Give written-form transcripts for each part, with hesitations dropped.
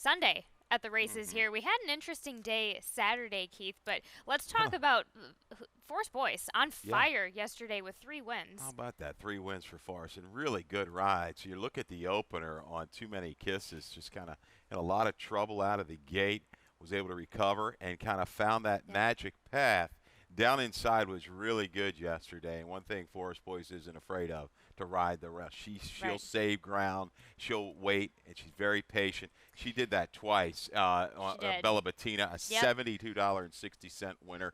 Sunday at the races here. We had an interesting day Saturday, Keith, but let's talk about Forest Boys on Yeah. fire yesterday with 3 How wins. about that? 3 wins for Forrest and really good rides. You look at the opener on Too Many Kisses, just kind of had a lot of trouble out of the gate, was able to recover and kind of found that Yep. magic path. Down inside was really good yesterday. And one thing Forest Boys isn't afraid of to ride the rest. She'll Right. save ground. She'll wait, and she's very patient. She did that twice. She did. Bella Bettina, a Yep. $72.60 winner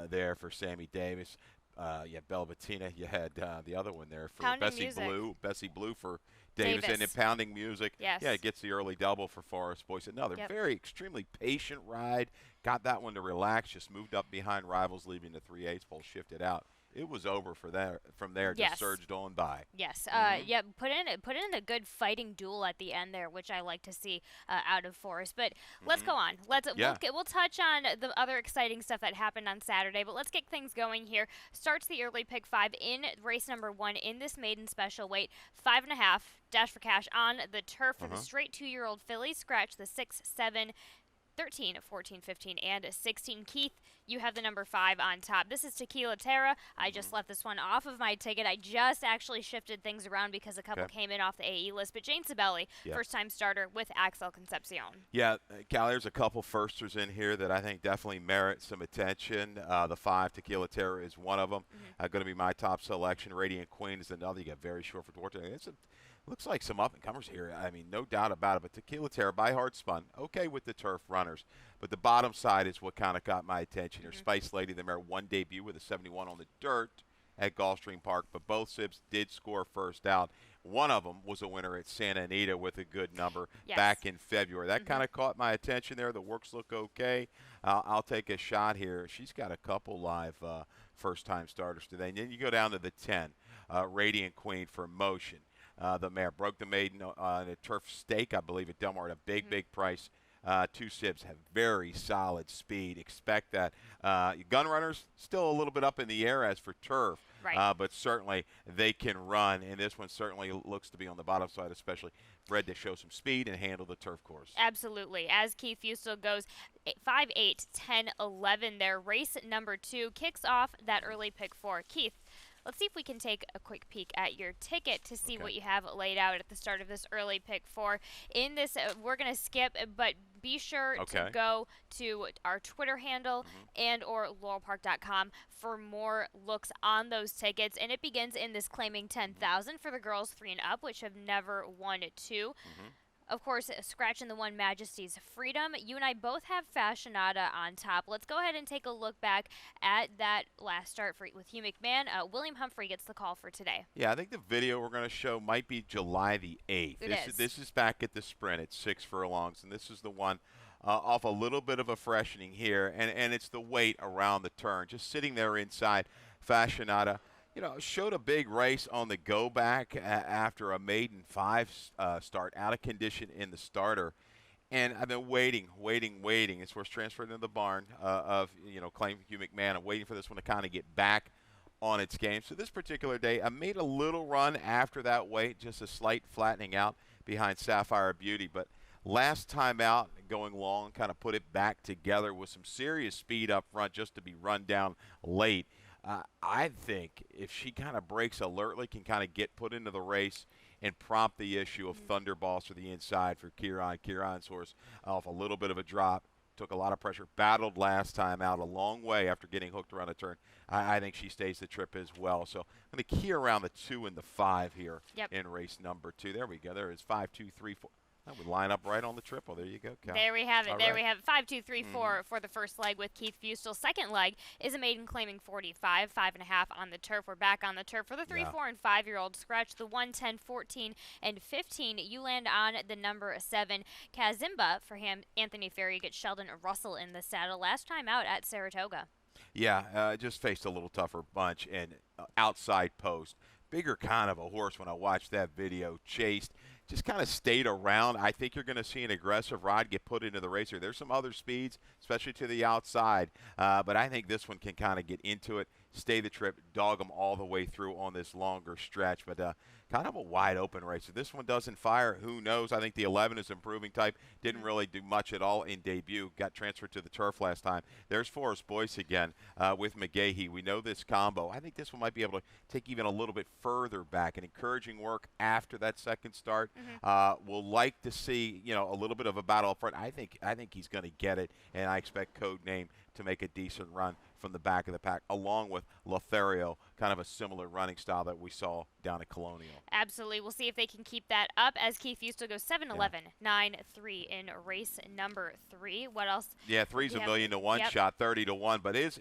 there for Sammy Davis. Yeah, Bella Bettina. You had the other one there for Pounding music. Bessie Blue for Davis, and then Davis. Pounding Music. Yes. Yeah, it gets the early double for Forest Boys. Another Yep. very extremely patient ride. Got that one to relax. Just moved up behind rivals, leaving the 3/8 pole, shifted out. It was over for there. From there, just Yes. surged on by. Yes. Yeah. Put in a good fighting duel at the end there, which I like to see out of Forest. But let's go on. Yeah. We'll touch on the other exciting stuff that happened on Saturday. But let's get things going here. Starts the early pick 5 in race number 1 in this maiden special weight, 5.5 dash for cash on the turf for the straight 2-year-old fillies. Scratch the 6, 7. 13, 14, 15, and 16. Keith, you have the number 5 on top. This is Tequila Terra. I just left this one off of my ticket. I just actually shifted things around because a couple Okay. came in off the AE list. But Jane Sabelli, Yeah. first-time starter with Axel Concepcion. Yeah, Cal, there's a couple firsters in here that I think definitely merit some attention. The 5, Tequila Terra, is one of them. Going to be my top selection. Radiant Queen is another. You got very short for Duarte. Looks like some up-and-comers here. I mean, no doubt about it. But Tequila Terra by Hard Spun, okay with the turf runners. But the bottom side is what kind of got my attention. Her Spice Lady, the mare, one debut with a 71 on the dirt at Gulfstream Park. But both Sibs did score first out. One of them was a winner at Santa Anita with a good number Yes. back in February. That kind of caught my attention there. The works look okay. I'll take a shot here. She's got a couple live first-time starters today. And then you go down to the 10, Radiant Queen for Motion. The mare broke the maiden on a turf stake, I believe, at Del Mar at a big price. 2 Sibs have very solid speed. Expect that. Gun runners still a little bit up in the air as for turf, Right. but certainly they can run, and this one certainly looks to be on the bottom side, especially bred to show some speed and handle the turf course. Absolutely. As Keith Fusel goes 5, 8, 10, 11 there. Race number 2 kicks off that early pick 4. Keith, let's see if we can take a quick peek at your ticket to see Okay. what you have laid out at the start of this early pick 4. In this, we're going to skip, but be sure to Okay. go to our Twitter handle and or laurelpark.com for more looks on those tickets. And it begins in this claiming 10,000 for the girls 3 and up, which have never won 2. Of course, scratching the one Majesty's Freedom. You and I both have Fashionata on top. Let's go ahead and take a look back at that last start with Hugh McMahon. William Humphrey gets the call for today. Yeah, I think the video we're going to show might be July the 8th. This is back at the sprint at 6 furlongs, and this is the one off a little bit of a freshening here, and it's the weight around the turn. Just sitting there inside Fashionata. Showed a big race on the go back after a maiden 5 start, out of condition in the starter. And I've been waiting. It's where it's transferred into the barn claim Hugh McMahon. I'm waiting for this one to kind of get back on its game. So this particular day, I made a little run after that weight, just a slight flattening out behind Sapphire Beauty. But last time out, going long, kind of put it back together with some serious speed up front just to be run down late. I think if she kind of breaks alertly, can kind of get put into the race and prompt the issue of Thunderballs to the inside for Kieran. Kieran's horse off a little bit of a drop, took a lot of pressure, battled last time out a long way after getting hooked around a turn. I think she stays the trip as well. So I'm going to key around the 2 and the 5 here in race number 2. There we go. There is 5, 2, 3, 4. That would line up right on the triple. There you go, Cal. There we have it. All There right. we have it. 5, 2, 3, 4 for the first leg with Keith Fusel. Second leg is a maiden claiming 45, 5.5 on the turf. We're back on the turf for the 3, 4, and 5-year-old. Scratch the 1, 10, 14, and 15. You land on the number 7. Kazimba for him. Anthony Ferry gets Sheldon Russell in the saddle. Last time out at Saratoga. Yeah, just faced a little tougher bunch and outside post. Bigger kind of a horse when I watched that video. Chased, just kind of stayed around. I think you're going to see an aggressive ride get put into the racer. There's some other speeds, especially to the outside, but I think this one can kind of get into it, stay the trip, dog them all the way through on this longer stretch. But kind of a wide open race. If this one doesn't fire, who knows? I think the 11 is improving type. Didn't really do much at all in debut. Got transferred to the turf last time. There's Forrest Boyce again with McGahee. We know this combo. I think this one might be able to take even a little bit further back. An encouraging work after that second start. We'll like to see, a little bit of a battle up front. I think he's going to get it, and I expect Code Name to make a decent run from the back of the pack, along with Lothario, kind of a similar running style that we saw down at Colonial. Absolutely. We'll see if they can keep that up as Keith Fustel goes 7-11, 9-3 in race number 3. What else? Yeah, 3's a million to 1 shot, 30 to 1. But is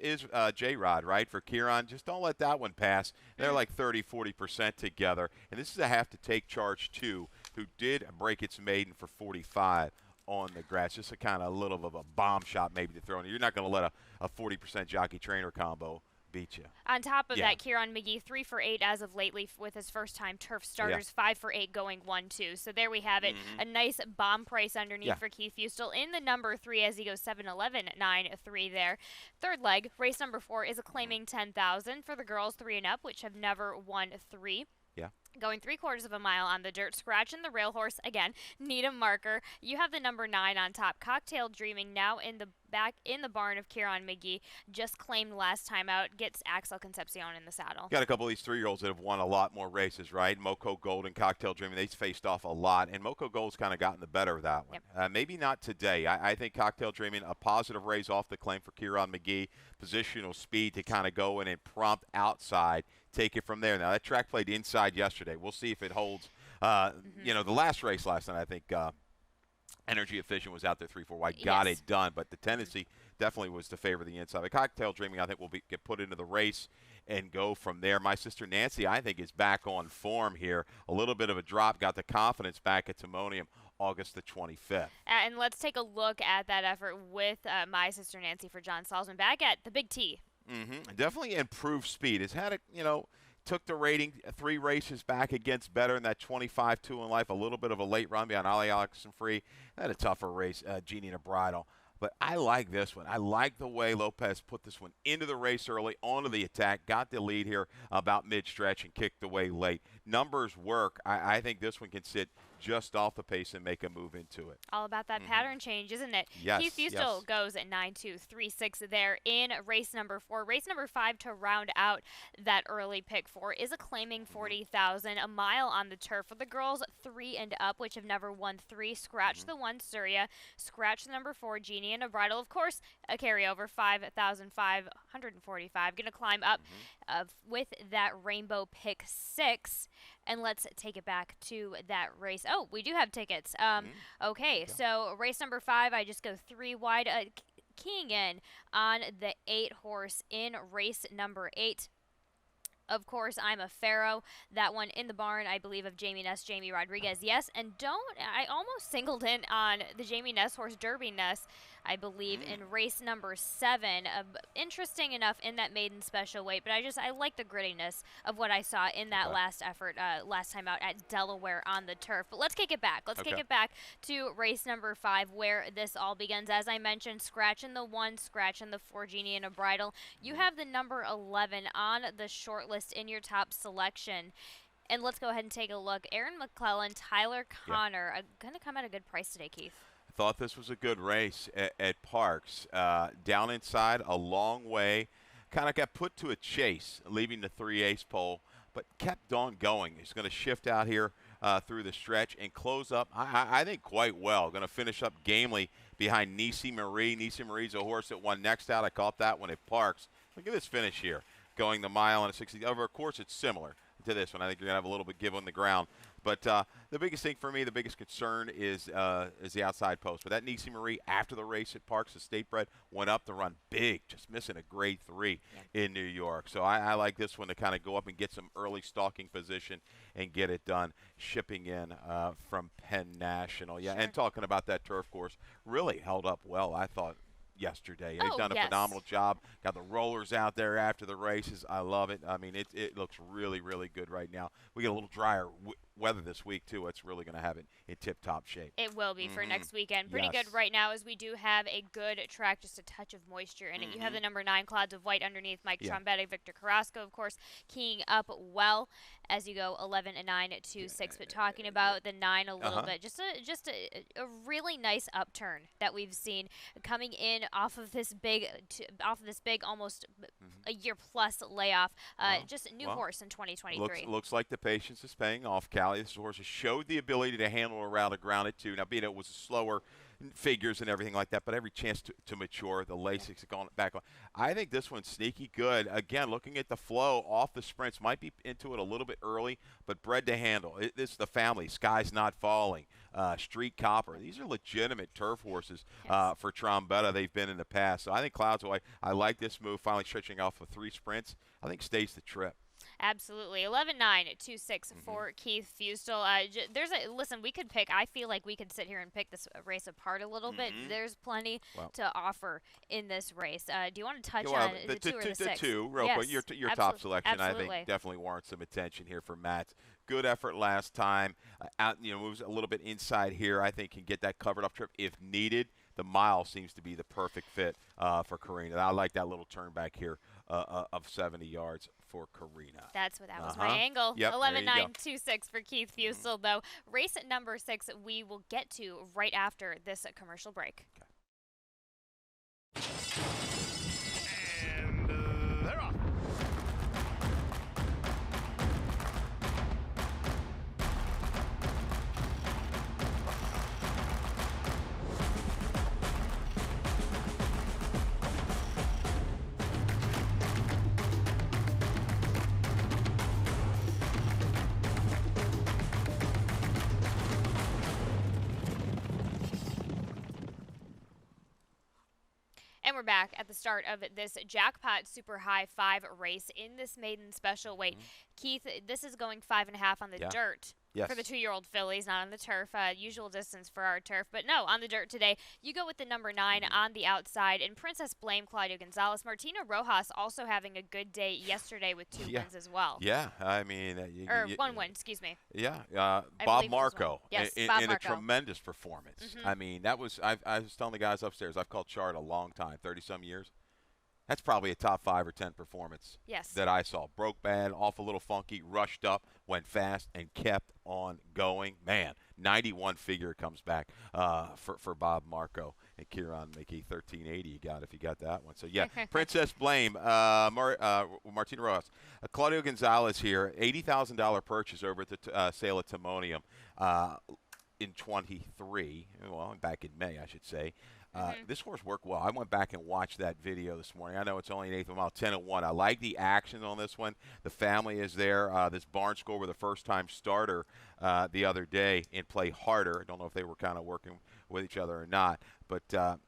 J-Rod, right, for Kieran? Just don't let that one pass. They're like 30, 40% together. And this is a have to take charge, too, who did break its maiden for 45 on the grass. Just a kind of a little of a bomb shot maybe to throw in. You're not going to let a 40% jockey-trainer combo beat you. On top of that, Kieran McGee 3 for 8 as of lately with his first time turf starters, 5 for 8 going 1-2. So there we have it. A nice bomb price underneath for Keith Fustel in the number 3 as he goes 7-11, 9-3 there. Third leg, race number 4 is a claiming 10,000 for the girls 3 and up, which have never won 3. Yeah. Going 3/4 of a mile on the dirt, scratching the rail horse again. Need a marker. You have the number 9 on top. Cocktail Dreaming now in the back in the barn of Kieran McGee. Just claimed last time out. Gets Axel Concepcion in the saddle. Got a couple of these 3-year-olds that have won a lot more races, right? Moco Gold and Cocktail Dreaming, they faced off a lot, and Moco Gold's kind of gotten the better of that one. Maybe not today. I think Cocktail Dreaming, a positive raise off the claim for Kieran McGee. Positional speed to kind of go in and prompt outside. Take it from there. Now, that track played inside yesterday. We'll see if it holds. The last race last night, I think Energy Efficient was out there 3-4 wide, got it done. But the tendency definitely was to favor the inside. The Cocktail Dreaming, I think, will get put into the race and go from there. My sister Nancy, I think, is back on form here. A little bit of a drop, got the confidence back at Timonium August the 25th. And let's take a look at that effort with My Sister Nancy for John Salzman back at the Big T. Definitely improved speed. It's had took the rating 3 races back against better in that 25-2 in life. A little bit of a late run behind Ali Alex and Free. Had a tougher race, Genie and a Bridal. But I like this one. I like the way Lopez put this one into the race early, onto the attack, got the lead here about mid-stretch and kicked away late. Numbers work. I think this one can sit just off the pace and make a move into it. All about that pattern change, isn't it? Yes. Keith Fustel goes at 9-2-3-6 there in race number 4. Race number 5 to round out that early pick 4 is a claiming 40,000, a mile on the turf for the girls 3 and up, which have never won 3. Scratch the 1 Surya, scratch the number 4 Genie and a Bridal. Of course, a carryover 5,545. Going to climb up with that rainbow pick 6. And let's take it back to that race. Oh, we do have tickets. Okay, so race number 5, I just go 3 wide. Keying in on the 8 horse in race number 8. Of course, I'm a Pharaoh. That one in the barn, I believe, of Jamie Ness, Jamie Rodriguez. Yes, and I almost singled in on the Jamie Ness horse, Derby Ness, I believe, in race number 7. Interesting enough in that maiden special weight, but I like the grittiness of what I saw in that last effort last time out at Delaware on the turf. But let's kick it back. Let's kick it back to race number 5, where this all begins. As I mentioned, scratching the 1, scratching the 4 Genie and a Bridal. You have the number 11 on the short list in your top selection. And let's go ahead and take a look. Aaron McClellan, Tyler Connor, going to come at a good price today, Keith. Thought this was a good race at Parks. Down inside, a long way. Kind of got put to a chase, leaving the 3-ace pole, but kept on going. He's going to shift out here through the stretch and close up, I think, quite well. Going to finish up gamely behind Nisi Marie. Nisi Marie's a horse that won next out. I caught that one at Parks. Look at this finish here, going the mile on a 60. Of course, it's similar to this one. I think you're going to have a little bit give on the ground. But the biggest thing for me, the biggest concern is the outside post. But that Nisi Marie, after the race at Parks, the state bred, went up the run big, just missing a grade 3 in New York. So I like this one to kind of go up and get some early stalking position and get it done. Shipping in from Penn National. Yeah, and talking about that turf course, really held up well, I thought, yesterday. They've done a phenomenal job. Got the rollers out there after the races. I love it. I mean, it looks really, really good right now. We get a little drier weather this week too, it's really going to have it in tip-top shape. It will be for next weekend. Pretty Yes. good right now as we do have a good track, just a touch of moisture in it. You have the number 9 clouds of white underneath Mike Trombetta, Victor Carrasco, of course, keying up well as you go 11 and 9 to 6. But talking about the 9 a little bit, just a really nice upturn that we've seen coming in off of this big almost a year plus layoff. Just a new horse in 2023. Looks like the patience is paying off, Callie. This horse has showed the ability to handle around the ground at 2. Now, being it was slower figures and everything like that, but every chance to mature. The Lasix have gone back on. I think this one's sneaky good. Again, looking at the flow off the sprints, might be into it a little bit early, but bred to handle. This is the family. Sky's Not Falling, Street Copper. These are legitimate turf horses for Trombetta. They've been in the past. So I think Clouds Away, I like this move, finally stretching off of 3 sprints. I think stays the trip. Absolutely. 11-9, 2-6 for Keith Fustel. Listen, we could pick, I feel like we could sit here and pick this race apart a little bit. There's plenty to offer in this race. Do you want to touch on the 2 or the 6? The 2, real quick. Your top selection, I think, definitely warrants some attention here for Matt. Good effort last time. Moves a little bit inside here. I think can get that covered up trip if needed. The mile seems to be the perfect fit for Karina. I like that little turn back here of 70 yards for Karina. That was my angle. Yep, 11-9, 2-6 for Keith Fusel, though. Race number 6 we will get to right after this commercial break. And they're off. And we're back at the start of this Jackpot Super High 5 race in this maiden special weight. Keith, this is going 5.5 on the dirt. Yes. For the 2-year-old fillies, not on the turf. Usual distance for our turf. But no, on the dirt today. You go with the number 9 on the outside. And Princess Blame, Claudio Gonzalez. Martina Rojas also having a good day yesterday with 2 wins as well. Yeah, I mean. One win, excuse me. Yeah, Bob Marco yes, in Bob a Marco. tremendous performance. I mean, I was telling the guys upstairs, I've called Chart a long time, 30-some years. That's probably a top 5 or 10 performance that I saw. Broke bad, off a little funky, rushed up, went fast, and kept on going. Man, 91 figure comes back for Bob Marco. And Kieran McKee, 1380 you got if you got that one. So, yeah, Princess Blame, Martina Rojas. Claudio Gonzalez here, $80,000 purchase over at the sale at Timonium in 23. Well, back in May, I should say. This horse worked well. I went back and watched that video this morning. I know it's only an eighth of a mile, 10-1. I like the action on this one. The family is there. This barn score with a first-time starter the other day in Play Harder. I don't know if they were kind of working with each other or not, but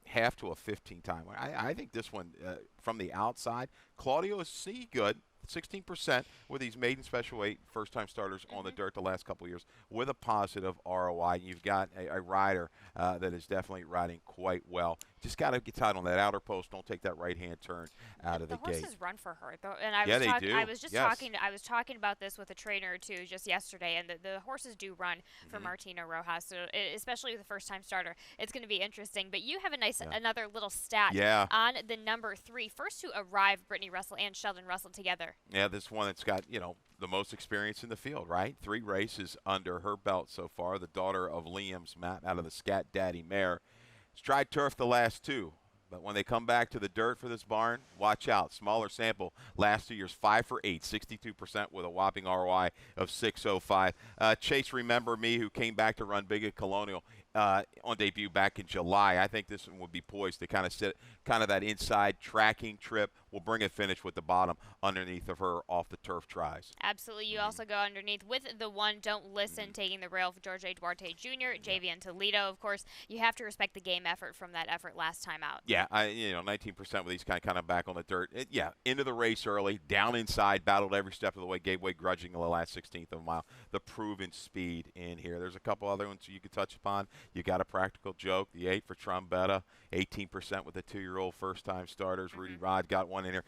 half to a 15-time. I think this one, from the outside, Claudio is good. 16% with these maiden special weight first-time starters on the dirt the last couple of years with a positive ROI. You've got a rider that is definitely riding quite well. Just got to get tight on that outer post. Don't take that right-hand turn out of the gate. The horses run for her, though, and I was just talking about this with a trainer or two just yesterday, and the horses do run for Martina Rojas, so especially with the first-time starter. It's going to be interesting. But you have another little stat on the number 3. First to arrive, Brittany Russell and Sheldon Russell together. Yeah, this one that's got the most experience in the field, right? 3 races under her belt so far. The daughter of Liam's Matt out of the Scat Daddy mare. She's tried turf the last 2, but when they come back to the dirt for this barn, watch out. Smaller sample. Last 2 years, 5 for 8, 62% with a whopping ROI of 605. Chase Remember Me, who came back to run big at Colonial on debut back in July. I think this one would be poised to kind of sit that inside tracking trip. Will bring a finish with the bottom underneath of her off the turf tries. Absolutely. You also go underneath with the 1 Don't Listen, taking the rail for George A. Duarte Jr., JVN Toledo. Of course, you have to respect the game effort from that effort last time out. Yeah, 19% with these kind of back on the dirt. Into the race early, down inside, battled every step of the way, gave way grudgingly the last 16th of a mile. The proven speed in here. There's a couple other ones you could touch upon. You got a practical joke, the 8 for Trombetta, 18% with the 2-year-old first-time starters. Rudy Rod got one in here.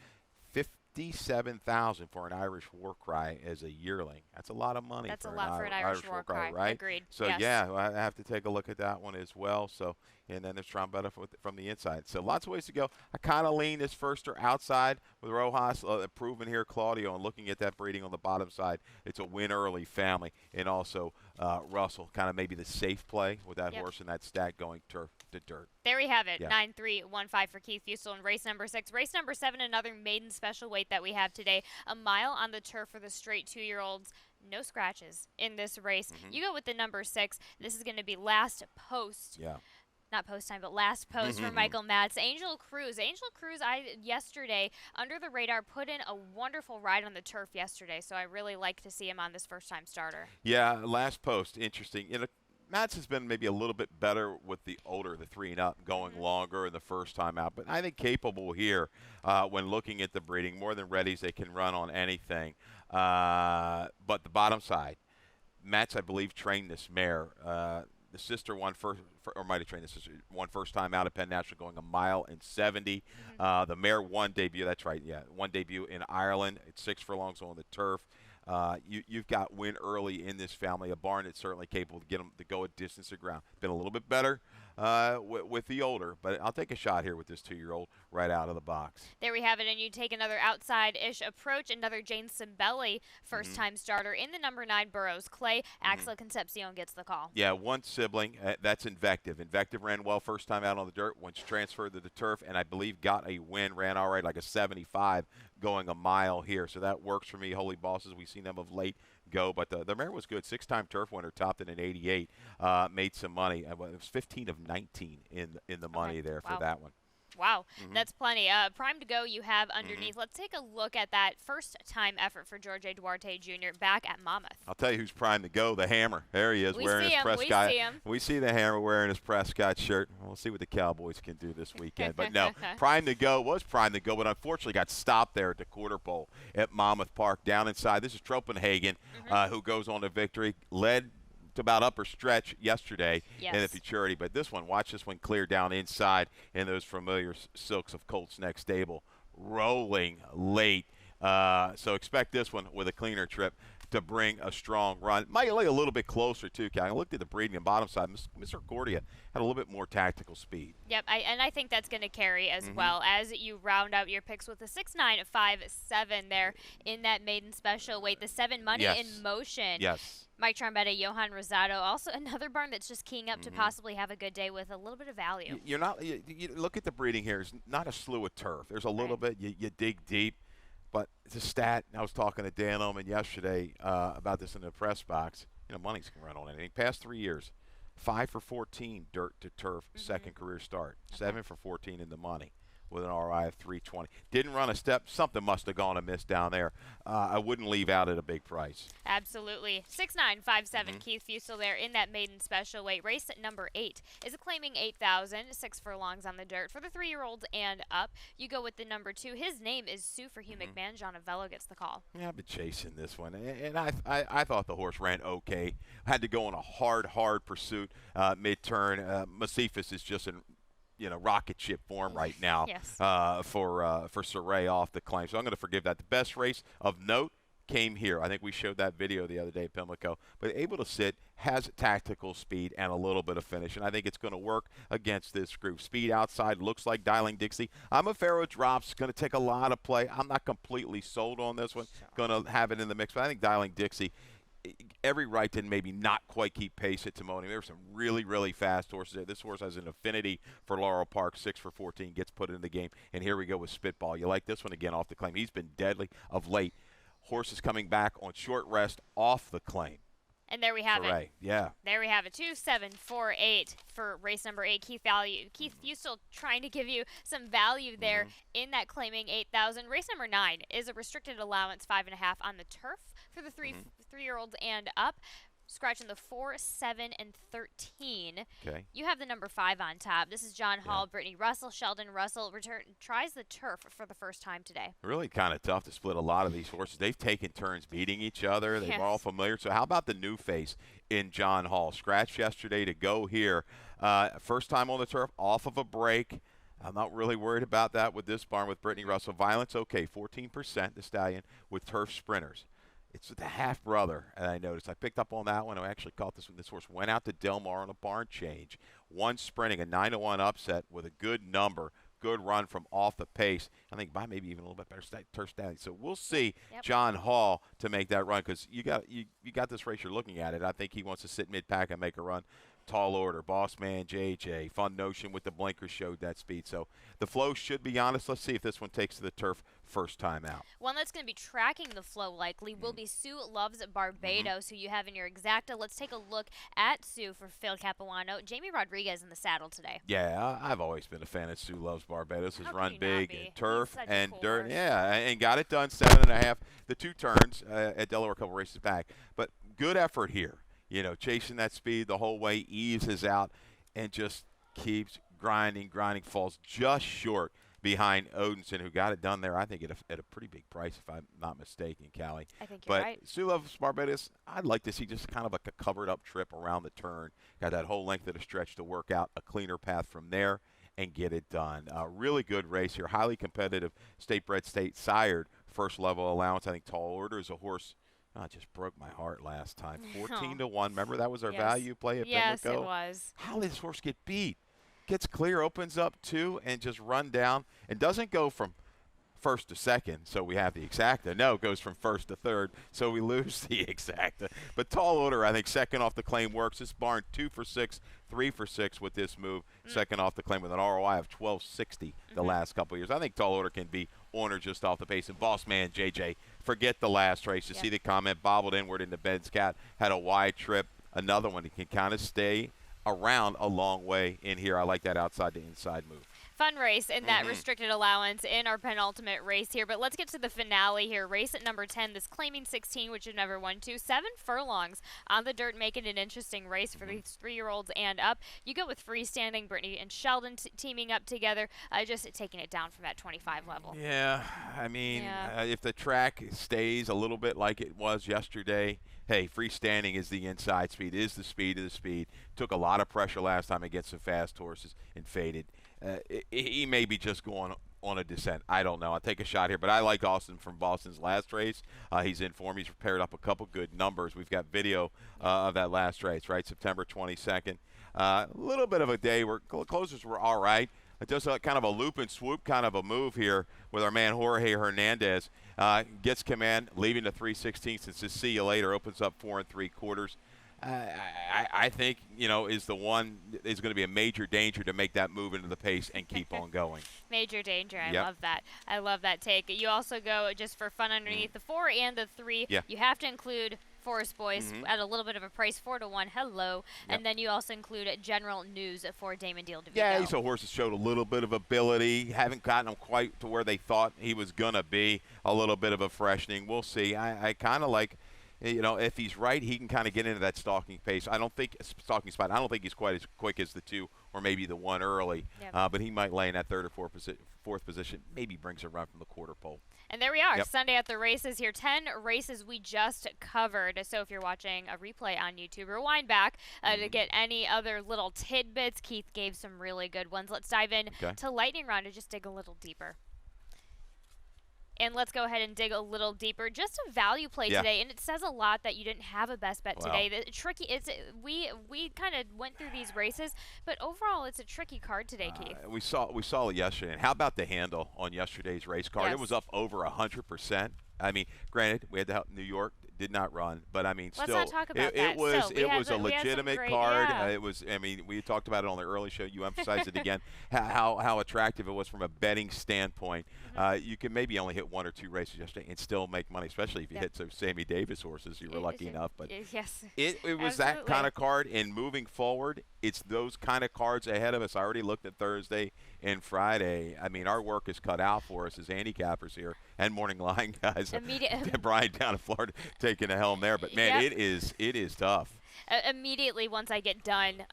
$57,000 for an Irish War Cry as a yearling. That's a lot of money. That's for a lot for an Irish War Cry, right? agreed. So yes. yeah, I have to take a look at that one as well. So, and then there's trombetta from the inside. So lots of ways to go. I kind of lean this firster outside with Rojas, proven here Claudio, and looking at that breeding on the bottom side. It's a win early family, and also Russell, kind of maybe the safe play with that horse and that stat going turf to dirt. There we have it. 9-3-1-5 for Keith Fusel in race number 6. Race number 7, another maiden special weight that we have today. A mile on the turf for the straight 2-year-olds. No scratches in this race. You go with the number 6. This is going to be last post. Yeah. Not post time, but last post for Michael Matz. Angel Cruz. Angel Cruz, yesterday, under the radar, put in a wonderful ride on the turf yesterday, so I really like to see him on this first-time starter. Yeah, last post, interesting. Matz has been maybe a little bit better with the older, the 3 and up, going longer in the first time out. But I think capable here when looking at the breeding, more than readies, they can run on anything. But the bottom side, Matz, I believe, trained this mare. The sister won or might have trained the sister, won first time out at Penn National, going 1:70. The mare won debut. That's right. Yeah, won debut in Ireland. It's 6 furlongs on the turf. You've got win early in this family, a barn that's certainly capable to get them to go a distance of ground. Been a little bit better with the older, but I'll take a shot here with this 2-year-old right out of the box. There we have it, and you take another outside-ish approach. Another Jane Cimbelli first-time starter in the number 9 Burrows Clay. Axel Concepcion gets the call. Yeah, one sibling. That's Invective. Invective ran well first time out on the dirt, once transferred to the turf, and I believe got a win, ran all right, like a 75 going a mile here. So that works for me. Holy Bosses, we've seen them of late go, but the mare was good. 6-time turf winner, topped it in 88, made some money. It was 15 of 19 in the money there for that one. Wow, that's plenty. Prime to go you have underneath. Let's take a look at that first-time effort for George A. Duarte Jr. back at Monmouth. I'll tell you who's prime to go, the Hammer. There he is, wearing his Prescott. We see him. We see the Hammer wearing his Prescott shirt. We'll see what the Cowboys can do this weekend. But no, prime to go was prime to go, but unfortunately got stopped there at the quarter pole at Monmouth Park down inside. This is Tropenhagen, who goes on to victory, led to about upper stretch yesterday in the Futurity, but this one, watch this one clear down inside in those familiar silks of Colts Neck Stable, rolling late. So expect this one with a cleaner trip to bring a strong run. Might lay a little bit closer too, Cal. I looked at the breeding and bottom side. Mr. Gordia had a little bit more tactical speed. Yep, and I think that's going to carry as well as you round out your picks with a 6-9-5-7 there in that maiden special weight. The 7 money in motion. Yes. Mike Trombetta, Johan Rosado, also another barn that's just keying up to possibly have a good day with a little bit of value. You're not. You look at the breeding here. It's not a slew of turf. There's a little bit. You dig deep, but it's a stat. I was talking to Dan Oman yesterday about this in the press box. Money's can run on anything. Past 3 years, 5 for 14 dirt to turf, second career start. 7 for 14 in the money, with an RI of 320. Didn't run a step. Something must have gone amiss down there. I wouldn't leave out at a big price. Absolutely. 6-9-5-7, Keith Fusel there in that maiden special weight. Race at number 8 is claiming 8,000, 6 furlongs on the dirt for the 3-year-olds and up. You go with the number 2. His name is Sue for Hugh McMahon. John Avello gets the call. Yeah, I've been chasing this one, and I thought the horse ran okay. Had to go on a hard pursuit mid-turn. Macephus is just in rocket ship form right now for Saray off the claim. So I'm going to forgive that. The best race of note came here. I think we showed that video the other day at Pimlico. But able to sit, has tactical speed and a little bit of finish. And I think it's going to work against this group. Speed outside looks like Dialing Dixie. I'm a Pharaoh drops. Going to take a lot of play. I'm not completely sold on this one. Going to have it in the mix. But I think Dialing Dixie, every right to maybe not quite keep pace at Timonium. There were some really fast horses there. This horse has an affinity for Laurel Park. 6 for 14 gets put in the game. And here we go with Spitball. You like this one again off the claim. He's been deadly of late. Horse is coming back on short rest off the claim. And there we have it. Yeah. There we have it. 2-7-4-8 for race number 8. Keith Fusel trying to give you some value there in that claiming 8,000. Race number 9 is a restricted allowance 5.5 on the turf for the 3-year-olds and up. Scratching the 4, 7, and 13. Okay. You have the number 5 on top. This is John Hall, Brittany Russell, Sheldon Russell tries the turf for the first time today. Really kind of tough to split a lot of these horses. They've taken turns beating each other. They're all familiar. So how about the new face in John Hall? Scratched yesterday to go here. First time on the turf, off of a break. I'm not really worried about that with this barn with Brittany Russell. Violence, okay, 14%, the stallion, with turf sprinters. It's the half brother, and I noticed. I picked up on that one. I actually caught this one. This horse went out to Del Mar on a barn change. One sprinting, a 9-1 upset with a good number. Good run from off the pace. I think by maybe even a little bit better turf stallion. So we'll see John Hall to make that run because you got this race. You're looking at it. I think he wants to sit mid-pack and make a run. Tall Order, Boss Man, JJ, Fun Notion with the blinkers showed that speed. So the flow should be honest. Let's see if this one takes to the turf first time out. One that's going to be tracking the flow likely will be Sue Loves Barbados, who you have in your exacta. Let's take a look at Sue for Phil Capuano. Jamie Rodriguez in the saddle today. Yeah, I've always been a fan of Sue Loves Barbados. Has How run could you not big be? in turf He's such a and cool dirt. horse. Yeah, and got it done 7.5. The 2 turns at Delaware, a couple races back. But good effort here. You know, chasing that speed the whole way, eases out, and just keeps grinding, falls just short behind Odinson, who got it done there, I think, at a pretty big price, if I'm not mistaken, Callie. I think you're right. But Sue Loves Barbados, I'd like to see just kind of like a covered-up trip around the turn. Got that whole length of the stretch to work out a cleaner path from there and get it done. Really good race here, highly competitive, state-bred, state-sired, first-level allowance. I think Tall Order is a horse. Oh, it just broke my heart last time. 14-1. Remember that was our value play at Yes, Pimlico? it was. How did this horse get beat? Gets clear, opens up 2, and just run down, and doesn't go from first to second, so we have the exacta. No, it goes from first to third, so we lose the exacta. But Tall Order, I think, second off the claim works. This barn 2 for 6, 3 for 6 with this move. Second off the claim with an ROI of 1260 the last couple of years. I think Tall Order can be on or just off the pace. And Boss Man JJ, forget the last race. You see the comment bobbled inward into Ben's Cat, had a wide trip. Another one he can kind of stay around a long way in here. I like that outside to inside move. Fun race in that restricted allowance in our penultimate race here. But let's get to the finale here. Race at number 10, this claiming 16, which you've never won to. 7 furlongs on the dirt, making an interesting race for these 3-year-olds and up. You go with Freestanding, Brittany and Sheldon teaming up together, just taking it down from that 25 level. Yeah, I mean, if the track stays a little bit like it was yesterday, hey, Freestanding is the inside speed, is the speed of the speed. Took a lot of pressure last time against some fast horses and faded. He may be just going on a descent. I don't know. I'll take a shot here, but I like Austin from Boston's last race. He's in form. He's prepared up a couple good numbers. We've got video of that last race, right? September 22nd. A little bit of a day where closers were all right. Just kind of a loop and swoop kind of a move here with our man Jorge Hernandez. Gets command, leaving the 3/16 and says, see you later. Opens up 4 3/4. I think, is the one is going to be a major danger to make that move into the pace and keep on going. Major danger. I love that. I love that take. You also go just for fun underneath the 4 and the 3. Yeah. You have to include Forest Boys at a little bit of a price, 4-1. Hello. And then you also include General News for Damon Deal DeVito. Yeah, he's a horse that showed a little bit of ability. Haven't gotten him quite to where they thought he was going to be. A little bit of a freshening. We'll see. I kind of like, if he's right, he can kind of get into that stalking pace. I don't think he's quite as quick as the 2 or maybe the 1 early. But he might lay in that 3rd or 4th position. Maybe brings a run from the quarter pole. And there we are, Sunday at the races here. 10 races we just covered. So if you're watching a replay on YouTube, rewind back to get any other little tidbits. Keith gave some really good ones. Let's dive in to Lightning Round and just dig a little deeper. And let's go ahead and dig a little deeper. Just a value play today, and it says a lot that you didn't have a best bet today. The tricky. We kind of went through these races, but overall, it's a tricky card today, Keith. We saw it yesterday. And how about the handle on yesterday's race card? Yes. It was up over 100%. I mean, granted, we had to help New York. Did not run, but I mean, let's still, not talk about it was still, a legitimate card. It was. I mean, we talked about it on the early show. You emphasized it again, how attractive it was from a betting standpoint. You can maybe only hit 1 or 2 races yesterday and still make money, especially if you hit some Sammy Davis horses. You were lucky enough, but it was that kind of card. And moving forward, it's those kind of cards ahead of us. I already looked at Thursday and Friday. I mean, our work is cut out for us as handicappers here and morning line guys. Brian down in Florida taking the helm there, but man, it is tough. Immediately once I get done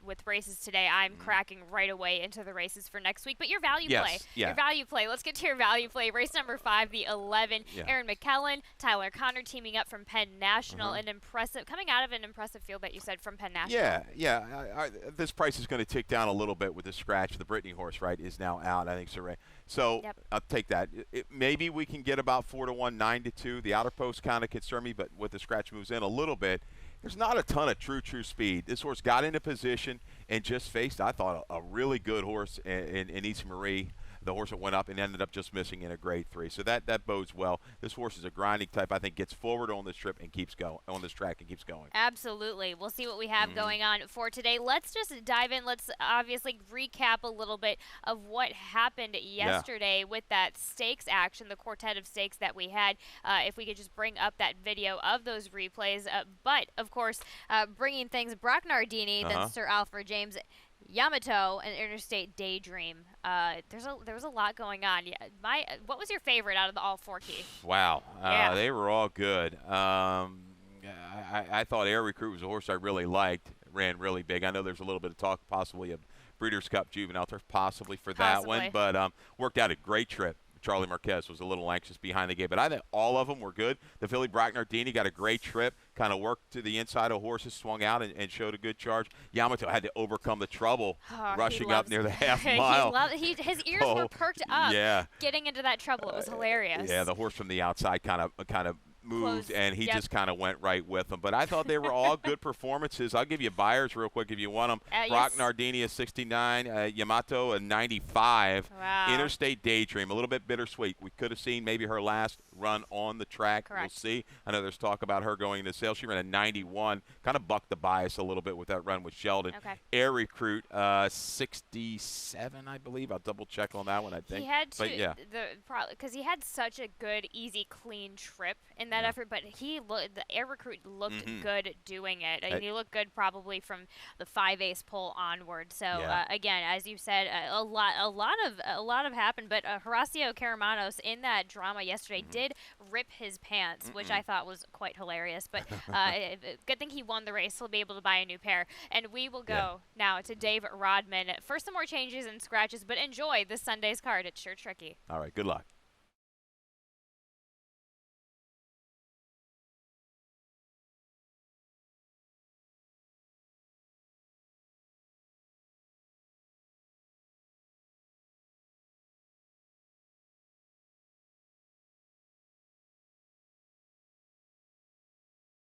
with races today, I'm cracking right away into the races for next week. But your value play. Yeah. Your value play. Let's get to your value play. Race number 5, the 11. Yeah. Aaron McKellen, Tyler Connor teaming up from Penn National. Coming out of an impressive field that you said from Penn National. Yeah. This price is going to tick down a little bit with the scratch. The Brittany horse, right, is now out, I think, so I'll take that. Maybe we can get about 4-1, 9-2. The outer post kind of concern me, but with the scratch moves in a little bit, there's not a ton of true speed. This horse got into position and just faced, I thought, a really good horse in Issa Marie. The horse that went up and ended up just missing in a grade 3. So that bodes well. This horse is a grinding type. I think gets forward on this trip and keeps going on this track and keeps going. Absolutely. We'll see what we have going on for today. Let's just dive in. Let's obviously recap a little bit of what happened yesterday with that stakes action, the quartet of stakes that we had. If we could just bring up that video of those replays. But, of course, bringing things, Brock Nardini, then Sir Alfred James, Yamato, and Interstate Daydream. There was a lot going on. What was your favorite out of all 4 key? Wow, they were all good. I thought Air Recruit was a horse I really liked. Ran really big. I know there's a little bit of talk possibly of Breeders' Cup Juvenile Turf possibly for that one, but worked out a great trip. Charlie Marquez was a little anxious behind the gate, but I think all of them were good. The filly Brock Nardini got a great trip, kind of worked to the inside of horses, swung out, and showed a good charge. Yamato had to overcome the trouble rushing up near the half mile. His ears were perked up getting into that trouble. It was hilarious. Yeah, the horse from the outside kind of moved, and he just kind of went right with them. But I thought they were all good performances. I'll give you buyers real quick if you want them. Brock Nardini a 69, Yamato a 95. Wow. Interstate Daydream, a little bit bittersweet. We could have seen maybe her last run on the track. Correct. We'll see. I know there's talk about her going into sale. She ran a 91, kind of bucked the bias a little bit with that run with Sheldon. Okay. Air Recruit 67, I believe. I'll double check on that one, I think. He had to, but because he had such a good, easy, clean trip in that effort, but the Air Recruit looked good doing it. He looked good probably from the 5-ace pole onward. So again, as you said, a lot of happened. But Horacio Caramanos in that drama yesterday did rip his pants, which I thought was quite hilarious. But good thing he won the race. He'll be able to buy a new pair. And we will go now to Dave Rodman for some more changes and scratches. But enjoy this Sunday's card. It's sure tricky. All right. Good luck.